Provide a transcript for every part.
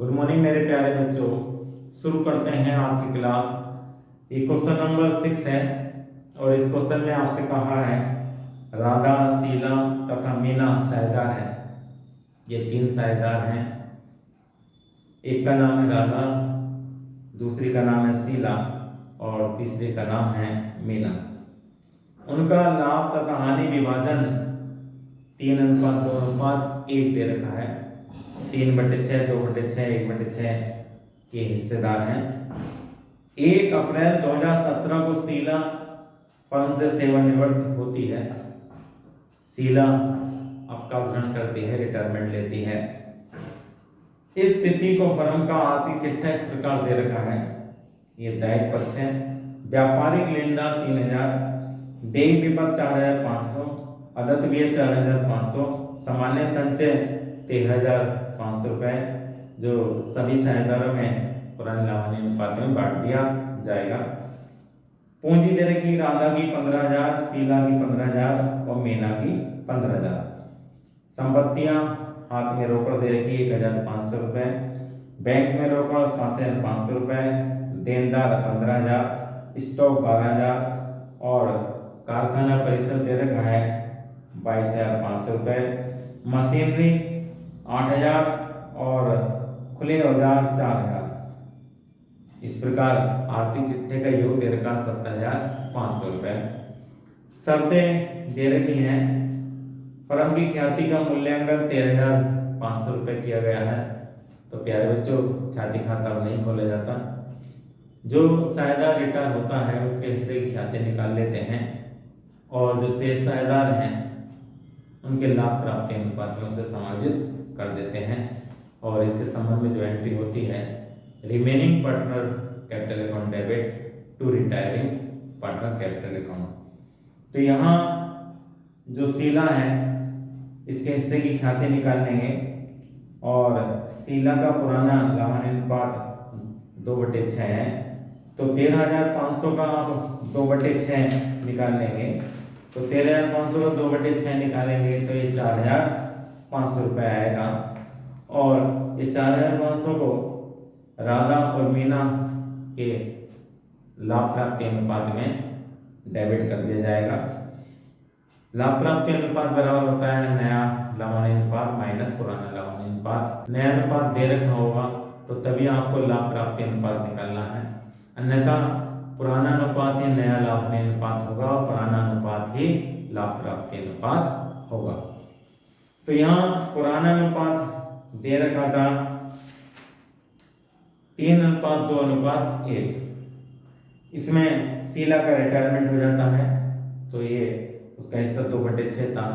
Good morning मेरे प्यारे बच्चों। शुरू करते हैं आज की क्लास। ये क्वेश्चन नंबर 6 है और इस क्वेश्चन में आपसे कहा है राधा, शीला तथा मीना साझेदार है। ये 3 साझेदार हैं। एक का नाम है राधा, दूसरी का नाम है शीला और तीसरी का नाम है मीना। उनका लाभ तथा हानि विभाजन 3:2:1 दे रखा है। 3/6, 2/6, 1/6 के हिस्सेदार हैं। 1 अप्रैल 2017 को शीला फर्म से सेवानिवृत्त होती है। शीला अवकाश ग्रहण करती है, रिटायरमेंट लेती है। इस तिथि को फर्म का आर्थिक चिट्ठा इस प्रकार दे रखा है। ये दायित्व पक्ष है। व्यापारिक लेनदार 3000, देय विपद 4500, अदत्त व्यय 4500, सामान्य संचय 13,500 रुपए, जो सभी साझेदारों में पुराने लाभांश अनुपात में बांट दिया जाएगा। पूंजी दे रखी राधा की 15,000, शीला की 15,000 और मीना की 15,000। संपत्तियां हाथ में रोकड़ दे रखी 1,500 रुपए, बैंक में रोकड़ 7,500 रुपए, देनदार 15,000, स्टॉक 12,000 और कारखाना परिसर दे रखा है 22,500 रुपए, मशीनरी 8,000 और खुले औजार 4,000। इस प्रकार आर्थिक चिट्ठे का योग दे रखा 7,500 रुपए। शर्तें दे रखी हैं। फर्म की ख्याति का मूल्यांकन 13,500 रुपए किया गया है। तो प्यारे बच्चों, ख्याति खाता अब नहीं खोला जाता। जो साझेदार रिटायर होता है उसके हिस्से की ख्याति निकाल लेते हैं और जो शेष साझेदार हैं उनके लाभ प्राप्ति अनुपात में उसे समायोजित कर देते हैं। और इसके संबंध में जो एंट्री होती है, remaining partner capital account debit to retiring partner capital account. तो यहाँ जो शीला है इसके हिस्से की ख्याति निकालेंगे और शीला का पुराना लाभांश अनुपात 2/6 है। तो 13,500 का आप 2/6 निकाल लेंगे। तो 13,500 का 2/6 निकालेंगे तो ये 4,500 रुपये आएगा। और ये 4,500 को राधा और मीना के लाभ प्राप्ति अनुपात में डेबिट कर दिया जाएगा। लाभ प्राप्ति अनुपात बराबर होता है नया लाभांश अनुपात माइनस पुराना लाभांश अनुपात। नया अनुपात दे रखा होगा तो तभी आपको लाभ प्राप्ति अनुपात निकालना है, अन्यथा पुराना अनुपात ही नया लाभांश अनुपात होगा और पुराना अनुपात ही लाभ प्राप्ति अनुपात होगा। तो यहाँ पुराना अनुपात दे रखा था 3:2:1। इसमें शीला का रिटायरमेंट हो जाता है तो ये उसका हिस्सा 2/6 था,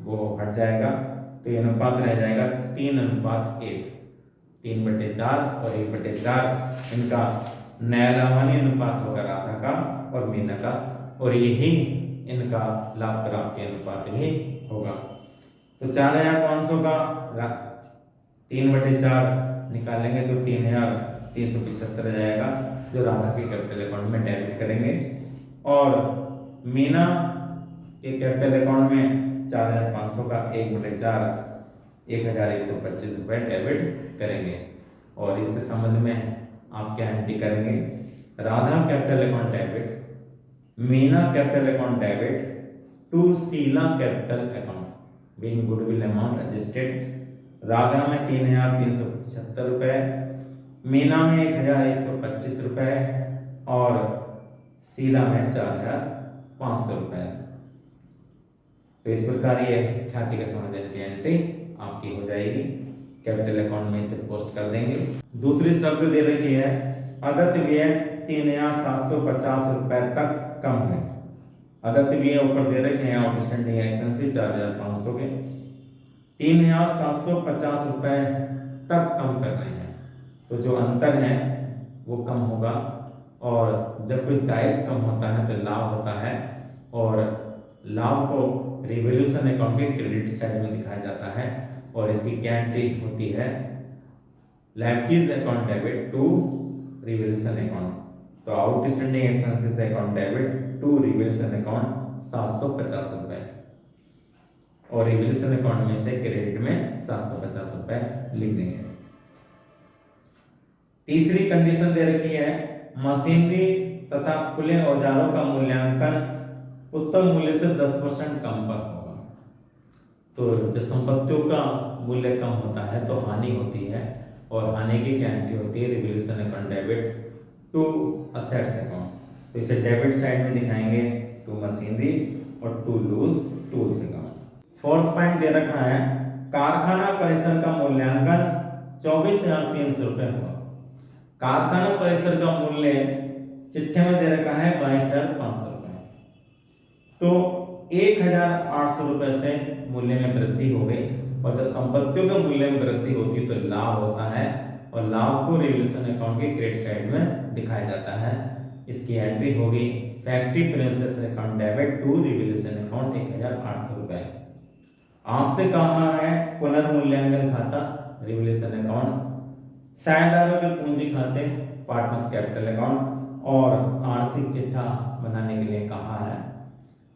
वो हट जाएगा। तो ये अनुपात रह जाएगा 3:1। 3/4 और 1/4 इनका नया लाभांश अनुपात होगा राधा का और मीना का, और यही इनका लाभ प्राप्ति अनुपात भी होगा। तो 4,500 का 3/4 निकालेंगे तो 3,375 आ जाएगा, जो राधा के कैपिटल अकाउंट में डेबिट करेंगे। और मीना के कैपिटल अकाउंट में 4,500 का 1/4 1,125 रुपये डेबिट करेंगे। और इसके संबंध में आप क्या एंट्री करेंगे, Radha capital account debit, Meena capital account debit to Sheela capital account being goodwill amount adjusted. Radha में 3,375 रुपये, मीना में 1,125 रुपये और शीला में 4,500 रुपये। तो इस प्रकार ये ख्याति का समायोजन की एंट्री आपकी हो जाएगी। कैपिटल अकाउंट में इसे पोस्ट कर देंगे। दूसरी शब्द दे रखी है अदत्त व्यय 3,750 रुपए तक कम है। अदत्त व्यय ऊपर दे रखे हैं आउटस्टैंडिंग एक्सपेंसेस 4,500 के 3,750 रुपए तक कम कर रहे हैं। तो जो अंतर है वो कम होगा। और जब कोई दायित्व कम होता है तो लाभ होता है, और लाभ को रिवोल्यूशन अकाउंट के क्रेडिट साइड में दिखाया जाता है। और इसकी क्या एंट्री होती है, liabilities account debit to revaluation account. तो outstanding expenses account debit to revaluation account 750 रुपए, और रिवोल्यूशन अकाउंट में से क्रेडिट में 750 रुपए लिख देंगे। तीसरी कंडीशन दे रखी है, मशीनरी तथा खुले औजारों का मूल्यांकन पुस्तक मूल्य से 10% कम पर होगा। तो जब संपत्तियों का मूल्य कम होता है तो हानि होती है, और हानि की गारंटी होती है revaluation account debit to assets account. तो इसे डेबिट साइड में दिखाएंगे टू मशीनरी और to loose tools account. Fourth point दे रखा है, कारखाना परिसर का मूल्यांकन 24,300 रुपये हुआ। कारखाना परिसर का मूल्य चिट्ठे में दे रखा है 22,500 रुपये, तो 1,800 रुपये से मूल्य में वृद्धि हो गई। और जब संपत्तियों के मूल्य में वृद्धि होती है तो लाभ होता है, और लाभ को रिवोल्यूशन अकाउंट के क्रेडिट साइड में दिखाया जाता है। इसकी एंट्री होगी factory princess account debit to revaluation account 1,800 रुपये। आपसे कहा है पुनर्मूल्यांकन खाता रिवोल्यूशन अकाउंट, साझेदारों के पूंजी खाते पार्टनर्स कैपिटल अकाउंट, और आर्थिक चिट्ठा बनाने के लिए कहा है।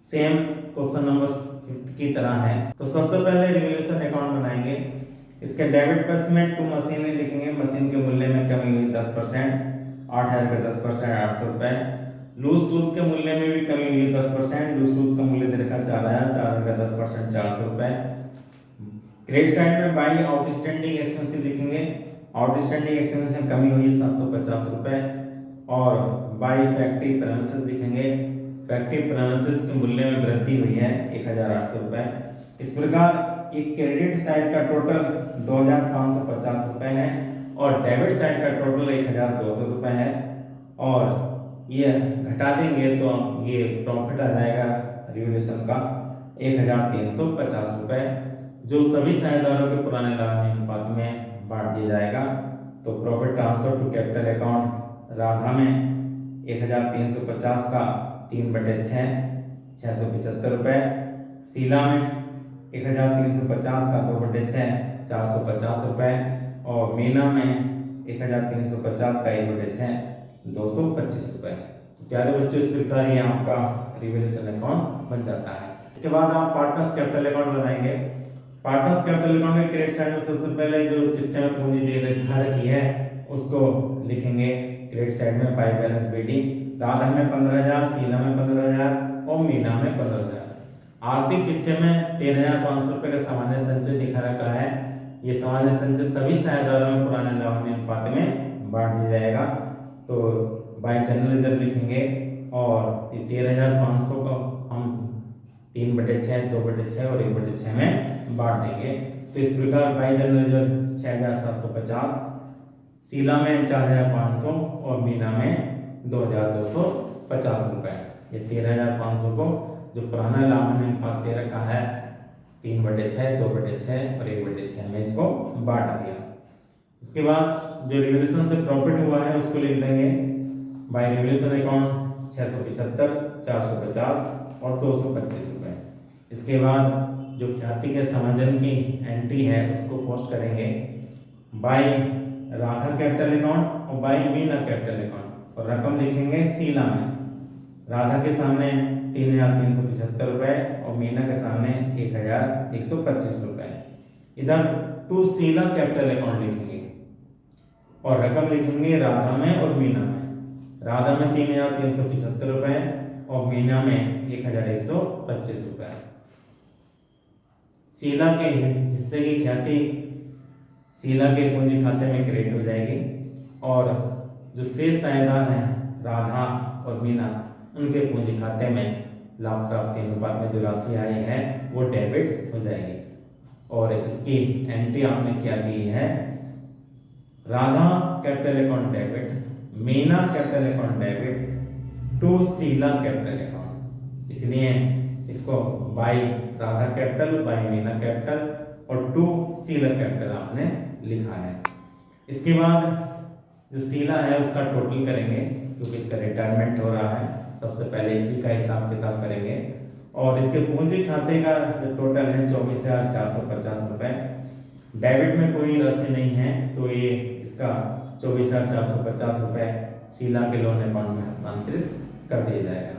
सेम क्वेश्चन नंबर 5 की तरह है। तो सबसे पहले रिवोल्यूशन अकाउंट बनाएंगे। इसके डेबिट पक्ष में टू मशीनरी लिखेंगे, मशीन के मूल्य में कमी हुई 10%, 8,000 का 10% 800 रुपये। लूज टूल्स के मूल्य में भी कमी हुई 10%, लूज टूल्स का मूल्य दे रखा 4,000, 4,000 का 10% 400 रुपये। क्रेडिट साइड में बाई आउटस्टैंडिंग एक्सपेंसिव लिखेंगे, आउटस्टैंडिंग एक्सपेंस में कमी हुई 750 रुपये। और बाई फैक्ट्री प्रेमिसेस लिखेंगे, फैक्ट्री प्रेमिसेस के मूल्य में वृद्धि हुई है 1,800 रुपये। इस प्रकार एक क्रेडिट साइड का टोटल 2,550 रुपये है, और डेबिट साइड का टोटल 1,200 रुपये है। और ये घटा देंगे तो ये प्रॉफिट आ जाएगा रिवोल्यूशन का 1,350 रुपये, जो सभी साझेदारों के पुराने लाभ अनुपात में बांट दिया जाएगा। तो profit transfer to capital account Radha में 1,350 का 3/6 675 रुपये, शीला में 1,350 का 2/6 450 रुपये, और मीना में 1,350 का 1/6 225 रुपये। तो प्यारे बच्चों, इस प्रकार ये आपका रिवोल्यूशन अकाउंट बन जाता है। इसके बाद आप पार्टनर्स कैपिटल अकाउंट बनाएंगे। पार्टनर्स कैपिटल अकाउंट में क्रेडिट साइड में सबसे पहले जो चिट्ठे में पूंजी दे रखी है उसको लिखेंगे क्रेडिट साइड में बाय बैलेंस बीडी। राधा में 15,000, शीला में 15,000 और मीना में 15,000। आर्थिक चिट्ठे में 13,500 रुपये का सामान्य संचय दिखा रखा है। ये सामान्य संचय सभी साझेदारों में पुराने लाभ अनुपात में बांट दिया जाएगा। तो बाय जनरल रिजर्व लिखेंगे, और ये 13,500 को हम 3/6 2/6 और 1/6 में बांट देंगे। तो इस प्रकार बाई जनरल रिजर्व 6,750, शीला में 4,500 और मीना में 2,250 रुपये। ये 13,500 को जो पुराना लाभ अनुपात दे रखा है 3/6 2/6 और 1/6 में इसको बांट दिया। उसके बाद जो रिवोल्यूशन से प्रॉफिट हुआ है उसको लिख देंगे बाय रिवोल्यूशन अकाउंट 675 450 और 225 रुपये। इसके बाद जो ख्याति के समाजन की एंट्री है उसको पोस्ट करेंगे बाय राधा कैपिटल अकाउंट और बाय मीना कैपिटल अकाउंट, और रकम लिखेंगे शीला में राधा के सामने 3,375 रुपये और मीना के सामने 1,125 रुपये। इधर टू शीला कैपिटल अकाउंट लिखेंगे और रकम लिखेंगे राधा में और मीना में। राधा में 3,375 रुपये और मीना में 1,125 रुपये। शीला के हिस्से की ख्याति शीला के पूंजी खाते में क्रेडिट हो जाएगी, और जो शेष साझेदार हैं राधा और मीना उनके पूंजी खाते में लाभ प्राप्ति अनुपात में जो राशि आई है वो डेबिट हो जाएगी। और इसकी एंट्री आपने क्या की है, Radha capital account debit, Meena capital account debit to Sheela capital account. इसलिए इसको by Radha capital by Meena capital और टू शीला कैपिटल आपने लिखा है। इसके बाद जो शीला है उसका टोटल करेंगे क्योंकि इसका रिटायरमेंट हो रहा है। सबसे पहले इसी का हिसाब किताब करेंगे, और इसके पूंजी खाते का जो टोटल है 24,450 रुपये। डेबिट में कोई राशि नहीं है तो ये इसका 24,450 रुपये शीला के लोन अकाउंट में हस्तांतरित कर दिया जाएगा।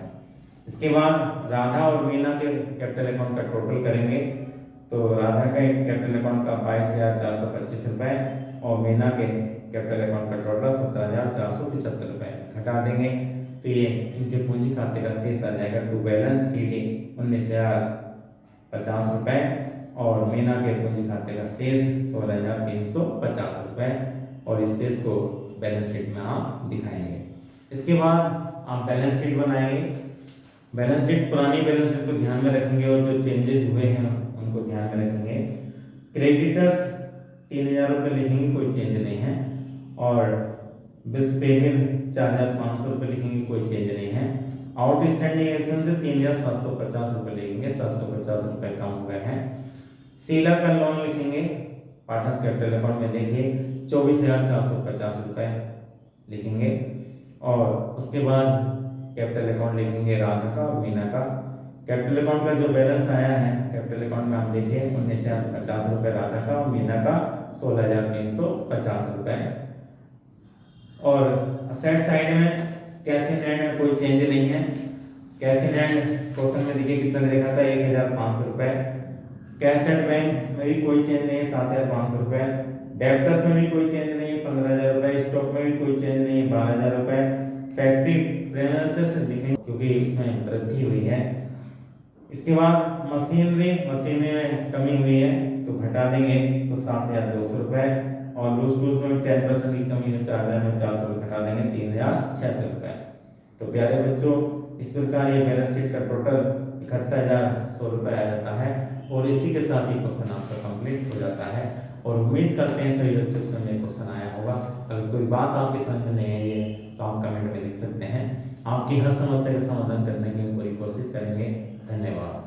इसके बाद राधा और मीना के कैपिटल अकाउंट का टोटल करेंगे, तो राधा के कैपिटल अकाउंट का 22,425 रुपये और मीना के कैपिटल अकाउंट का टोटल 17,475 रुपये घटा देंगे तो ये इनके पूंजी खाते का शेष आ जाएगा टू बैलेंस शीट 19,050 रुपये और मीना के पूंजी खाते का शेष 16,350 रुपये और इस शेष को बैलेंस शीट में आप दिखाएंगे। इसके बाद आप बैलेंस शीट बनाएंगे। बैलेंस शीट पुरानी बैलेंस शीट को ध्यान में रखेंगे और जो चेंजेस हुए हैं उनको ध्यान में रखेंगे। क्रेडिटर्स 3,000 रुपये लिखेंगे, कोई चेंज नहीं है और बिल्स पेबल 4,500 रुपये लिखेंगे, कोई चेंज नहीं है। आउटस्टैंडिंग एक्सपेंस 3,750 रुपये लिखेंगे, 750 रुपये कम हो गए हैं। शीला का लोन लिखेंगे, पार्टनर्स कैपिटल अकाउंट में देखिए 24,450 रुपये लिखेंगे और उसके बाद कैपिटल अकाउंट लिखेंगे राधा का और मीना का। कैपिटल अकाउंट का जो बैलेंस आया है कैपिटल अकाउंट में आप देखिए 19,050 रुपये राधा का और मीना का 16,350 रुपये। और असेट साइड में कैश इन हैंड में कोई चेंज नहीं है। कैश इन हैंड क्वेश्चन में देखिए कितना देखा था 1,500 रुपये। कैश एट बैंक में भी कोई चेंज नहीं है 7,500 रुपये। डेब्टर्स में भी कोई चेंज नहीं है 15,000 रुपये। स्टॉक में भी कोई चेंज नहीं है 12,000 रुपये। फैक्ट्री प्रेमिसेस दिखेंगे क्योंकि इसमें वृद्धि हुई है। इसके बाद मशीनरी में कमी हुई है तो घटा देंगे तो 7,200 रुपये और लूज टूल्स में 10% की कमी है 4,400 घटा देंगे 3,600 रुपये। तो प्यारे बच्चों इस प्रकार ये बैलेंस शीट का टोटल 71,100 रुपये आ जाता है और इसी के साथ ही क्वेश्चन आपका कंप्लीट हो जाता है। और उम्मीद करते हैं सभी बच्चों को समझ क्वेश्चन आया होगा। अगर कोई बात आपकी समझ में नहीं आई है तो आप कमेंट में लिख सकते हैं। आपकी हर समस्या का समाधान करने की पूरी कोशिश करेंगे। धन्यवाद।